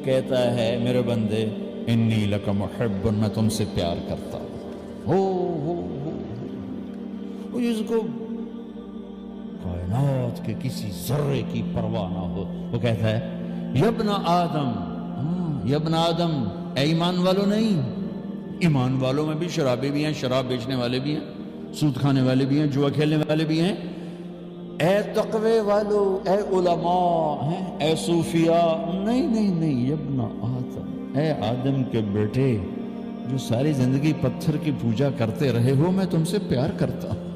کہتا ہے میرے بندے انی لک محب، میں تم سے پیار کرتا ہوں، جس کو کائنات کے کسی ذرے کی پرواہ نہ ہو، وہ کہتا ہے یبن آدم، یبن آدم، اے ایمان والو نہیں، ایمان والوں میں بھی شرابی بھی ہیں، شراب بیچنے والے بھی ہیں، سود کھانے والے بھی ہیں، جوا کھیلنے والے بھی ہیں، اے تقوی والو، اے علماء ہیں، اے صوفیاء، نہیں، یبن آدم، اے آدم کے بیٹے جو ساری زندگی پتھر کی پوجا کرتے رہے ہو، میں تم سے پیار کرتا ہوں۔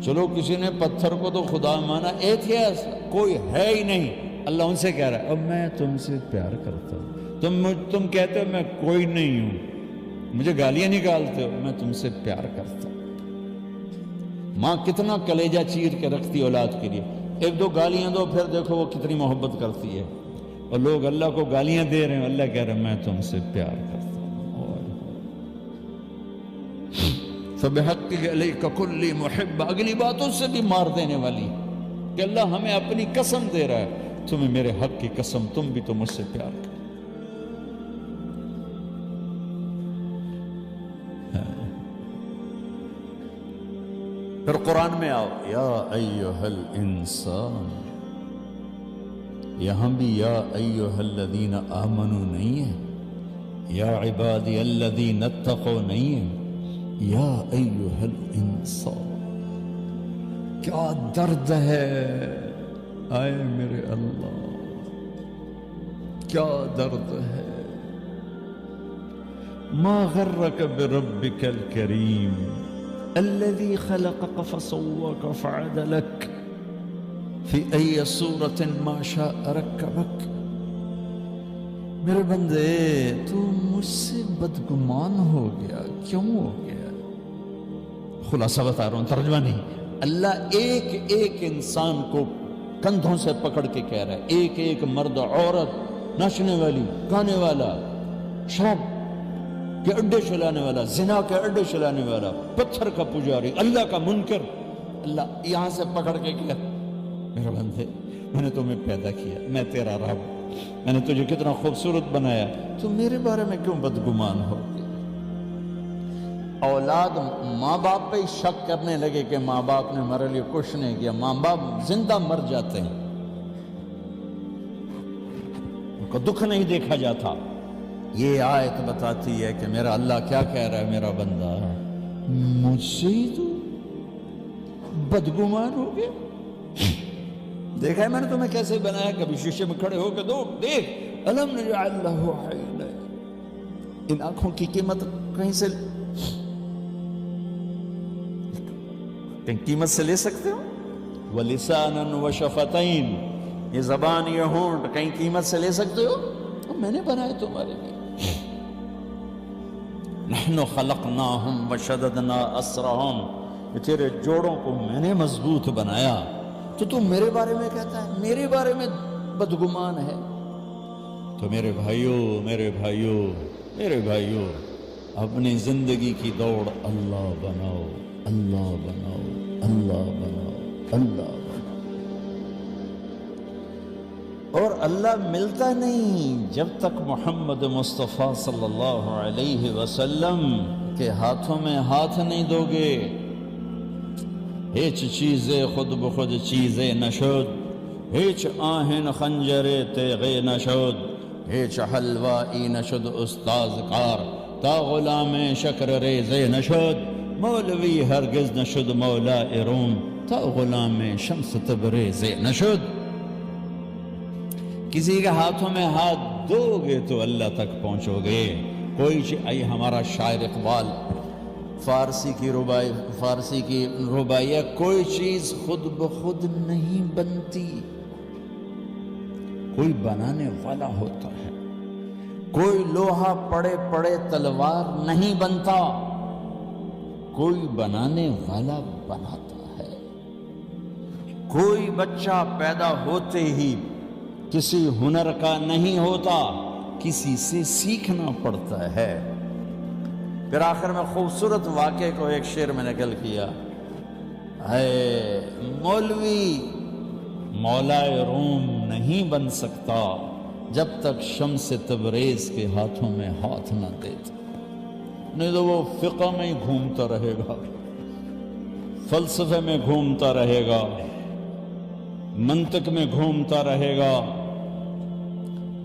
چلو کسی نے پتھر کو تو خدا مانا، ایتھیس کوئی ہے ہی نہیں، اللہ ان سے کہہ رہا ہے اب میں تم سے پیار کرتا ہوں۔ تم کہتے ہو میں کوئی نہیں ہوں، مجھے گالیاں نکالتے ہو، میں تم سے پیار کرتا ہوں۔ ماں کتنا کلیجہ چیر کے رکھتی اولاد کے لیے، ایک دو گالیاں دو پھر دیکھو وہ کتنی محبت کرتی ہے، اور لوگ اللہ کو گالیاں دے رہے ہیں، اللہ کہہ رہا ہے میں تم سے پیار کرتا ہوں۔ فَبِحَقِّكَ عَلَيْكَ كُلِّ مُحِبَّ، اگلی بات اس سے بھی مار دینے والی کہ اللہ ہمیں اپنی قسم دے رہا ہے، تمہیں میرے حق کی قسم، تم بھی تو مجھ سے پیار کرو۔ پھر قرآن میں آؤ، یا ایہا الانسان، یہاں بھی یا ایہا الذین آمنوا نہیں ہے، یا عبادی الذین اتقوا نہیں ہے، یا ایہا الانسان۔ کیا درد ہے، آئے میرے اللہ، کیا درد ہے۔ ما غرک بربک الکریم الذي خلقك فسواك فعدلك في أي صورة ما شاء ركبك۔ میرے بندے تو مجھ سے بدگمان ہو گیا، کیوں ہو گیا؟ خلاصہ بتا رہا ہوں، ترجمہ نہیں۔ اللہ ایک ایک انسان کو کندھوں سے پکڑ کے کہہ رہا ہے، ایک ایک مرد، عورت، ناچنے والی، گانے والا، شراب کے اڈے چلانے والا، زنا کے اڈے چلانے والا، پتھر کا پجاری، اللہ کا منکر، اللہ یہاں سے پکڑ کے کہا میرے بندے میں نے تمہیں پیدا کیا، میں تیرا رب، میں نے تجھے کتنا خوبصورت بنایا، تو میرے بارے میں کیوں بدگمان ہو گئی؟ اولاد ماں باپ پہ شک کرنے لگے کہ ماں باپ نے ہمارے لیے کچھ نہیں کیا، ماں باپ زندہ مر جاتے ہیں، ان کو دکھ نہیں دیکھا جاتا۔ یہ آیت بتاتی ہے کہ میرا اللہ کیا کہہ رہا ہے، میرا بندہ مجھ سے ہی تو بدگمان ہو گیا۔ دیکھا ہے میں نے تمہیں کیسے بنایا، کبھی شیشے میں کھڑے ہو کے دیکھ الم نجعل لہ عینین، ان آنکھوں کی قیمت کہیں قیمت سے لے سکتے ہو؟ ولسانا وشفتین، یہ زبان، یہ ہونٹ کہیں قیمت سے لے سکتے ہو؟ میں نے بنایا تمہارے لیے۔ نحن خلقناہم وشددنا اسرہم، یہ تیرے جوڑوں کو میں نے مضبوط بنایا، تو تم میرے بارے میں کہتا ہے، میرے بارے میں بدگمان ہے۔ تو میرے بھائیوں، میرے بھائیوں، میرے بھائیوں، اپنی زندگی کی دوڑ اللہ بناؤ، اللہ بناؤ، اللہ بناؤ، اللہ بناؤ۔ اور اللہ ملتا نہیں جب تک محمد مصطفیٰ صلی اللہ علیہ وسلم کے ہاتھوں میں ہاتھ نہیں دو گے۔ ہیچ چیزیں خود بخود چیزیں نشد، ہیچ آہن خنجر تیغے نشد، ہیچ حلوائی نشد استاذ کار، تا غلام شکر ریزے نشد، مولوی ہرگز نشد مولا روم، تا غلام شمس تبریزے نشد۔ کسی کے ہاتھوں میں ہاتھ دو گے تو اللہ تک پہنچو گے۔ کوئی چیز، ہمارا شاعر اقبال فارسی کی رباعیہ، کوئی چیز خود بخود نہیں بنتی، کوئی بنانے والا ہوتا ہے۔ کوئی لوہا پڑے پڑے تلوار نہیں بنتا، کوئی بنانے والا بناتا ہے۔ کوئی بچہ پیدا ہوتے ہی کسی ہنر کا نہیں ہوتا، کسی سے سیکھنا پڑتا ہے۔ پھر آخر میں خوبصورت واقعے کو ایک شعر میں نقل کیا، اے مولوی مولا روم نہیں بن سکتا جب تک شمس تبریز کے ہاتھوں میں ہاتھ نہ دیتے، نہیں تو وہ فقہ میں ہی گھومتا رہے گا، فلسفے میں گھومتا رہے گا، منطق میں گھومتا رہے گا۔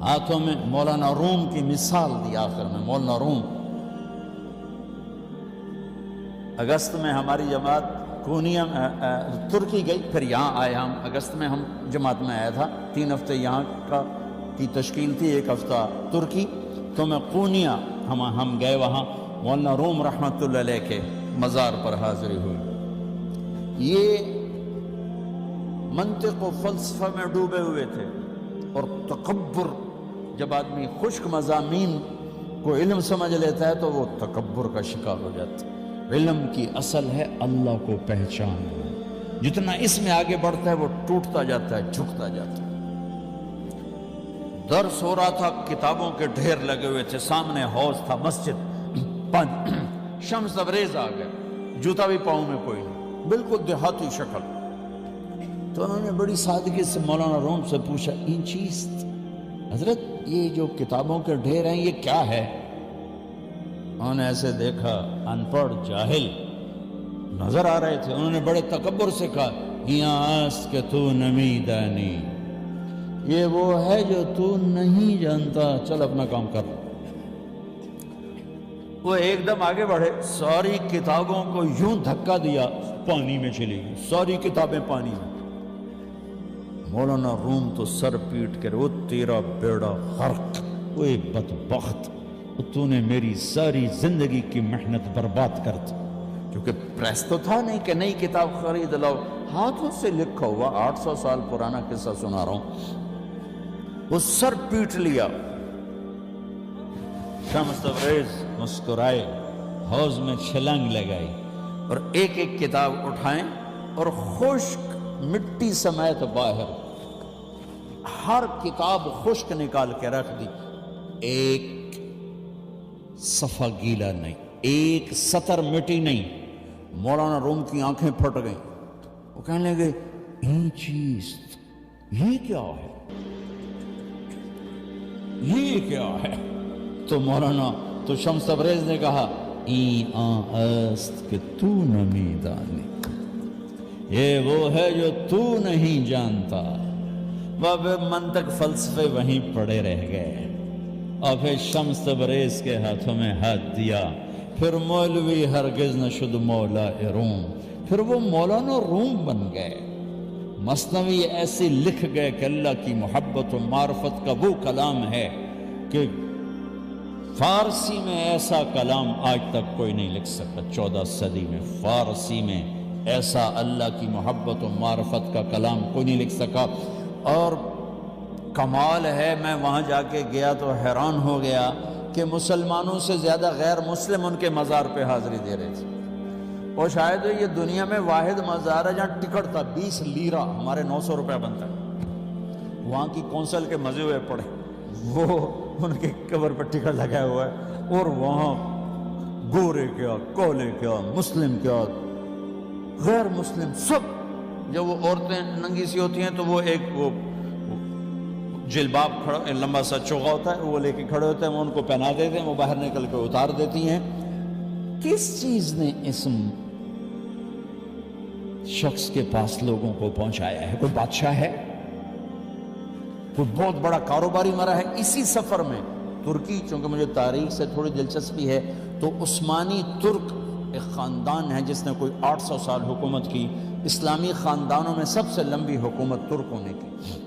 ہاتھوں میں مولانا روم کی مثال دی آخر میں۔ مولانا روم اگست میں ہماری جماعت کونیا ترکی گئی، پھر یہاں آئے ہم۔ اگست میں ہم جماعت میں آیا تھا، 3 ہفتے یہاں کی تشکیل تھی، 1 ہفتہ ترکی۔ تو میں کونیا ہم گئے وہاں، مولانا روم رحمۃ اللہ علیہ کے مزار پر حاضری ہوئی۔ یہ منطق و فلسفہ میں ڈوبے ہوئے تھے، اور تکبر، جب آدمی خشک مضامین کو علم سمجھ لیتا ہے تو وہ تکبر کا شکار ہو جاتا ہے۔ علم کی اصل ہے اللہ کو پہچاننا، جتنا اس میں آگے بڑھتا ہے وہ ٹوٹتا جاتا ہے، جھکتا جاتا ہے۔ درس ہو رہا تھا، کتابوں کے ڈھیر لگے ہوئے تھے، سامنے حوض تھا، مسجد، شمس تبریز آ گئے، جوتا بھی پاؤں میں کوئی نہیں، بالکل دیہاتی شکل۔ تو انہوں نے بڑی سادگی سے مولانا روم سے پوچھا، این چیست؟ حضرت یہ جو کتابوں کے ڈھیر ہیں یہ کیا ہے؟ انہوں نے ایسے دیکھا، ان پڑھ جاہل نظر آ رہے تھے۔ انہوں نے بڑے تکبر سے کہا، یہاں آس کہ تو نمی دانی، یہ وہ ہے جو تو نہیں جانتا، چل اپنا کام کر۔ وہ ایک دم آگے بڑھے، ساری کتابوں کو یوں دھکا دیا، پانی میں چلی گئی، ساری کتابیں پانی میں۔ مولانا روم تو سر پیٹ کر، وہ تیرا بیڑا غرق، وہ ایک بدبخت، تو نے میری ساری زندگی کی محنت برباد کر دی۔ کیونکہ پریس تو تھا نہیں کہ نئی کتاب خرید لاؤ، ہاتھوں سے لکھا ہوا 800 سال پرانا قصہ سنا رہا ہوں۔ وہ سر پیٹ لیا۔ شمس تبریز مسکرائے، حوض میں چھلانگ لگائی، اور ایک ایک کتاب اٹھائیں اور خشک مٹی سمیت باہر، ہر کتاب خشک نکال کے رکھ دی، ایک صفحہ گیلا نہیں، ایک سطر مٹی نہیں۔ مولانا روم کی آنکھیں پھٹ گئیں، وہ کہنے لگے، یہ چیز یہ کیا ہے، یہ کیا ہے؟ تو مولانا تو شمس تبریز نے کہا، این آن است کہ تو نمی دانی، یہ وہ ہے جو تو نہیں جانتا۔ وہ منطق فلسفے وہیں پڑے رہ گئے، اور پھر شمس تبریز کے ہاتھوں میں ہاتھ دیا۔ پھر مولوی ہرگز نہ شد مولا روم، پھر وہ مولانا روم بن گئے۔ مثنوی ایسی لکھ گئے کہ اللہ کی محبت و معرفت کا وہ کلام ہے کہ فارسی میں ایسا کلام آج تک کوئی نہیں لکھ سکتا۔ 14 صدی میں فارسی میں ایسا اللہ کی محبت و معرفت کا کلام کوئی نہیں لکھ سکا۔ اور کمال ہے، میں وہاں جا کے گیا تو حیران ہو گیا کہ مسلمانوں سے زیادہ غیر مسلم ان کے مزار پہ حاضری دے رہے تھے۔ اور شاید یہ دنیا میں واحد مزار ہے جہاں ٹکٹ تھا 20 لیرہ، ہمارے 900 روپے بنتا ہے۔ وہاں کی کونسل کے مزے ہوئے پڑے، وہ ان کے قبر پر ٹکٹ لگا ہوا ہے، اور وہاں گورے کیا، کولے کیا، مسلم کیا، غیر مسلم سب۔ جب وہ عورتیں ننگی سی ہوتی ہیں تو وہ ایک وہ جلباب کھڑا لمبا سا چوغا ہوتا ہے، وہ لے کے کھڑے ہوتے ہیں، وہ ان کو پہنا دیتے ہیں، وہ باہر نکل کے اتار دیتی ہیں۔ کس چیز نے اس شخص کے پاس لوگوں کو پہنچایا ہے؟ کوئی بادشاہ ہے؟ کوئی بہت بڑا کاروباری مرا ہے؟ اسی سفر میں ترکی، چونکہ مجھے تاریخ سے تھوڑی دلچسپی ہے، تو عثمانی ترک ایک خاندان ہے جس نے کوئی 800 سال حکومت کی۔ اسلامی خاندانوں میں سب سے لمبی حکومت ترکوں نے کی۔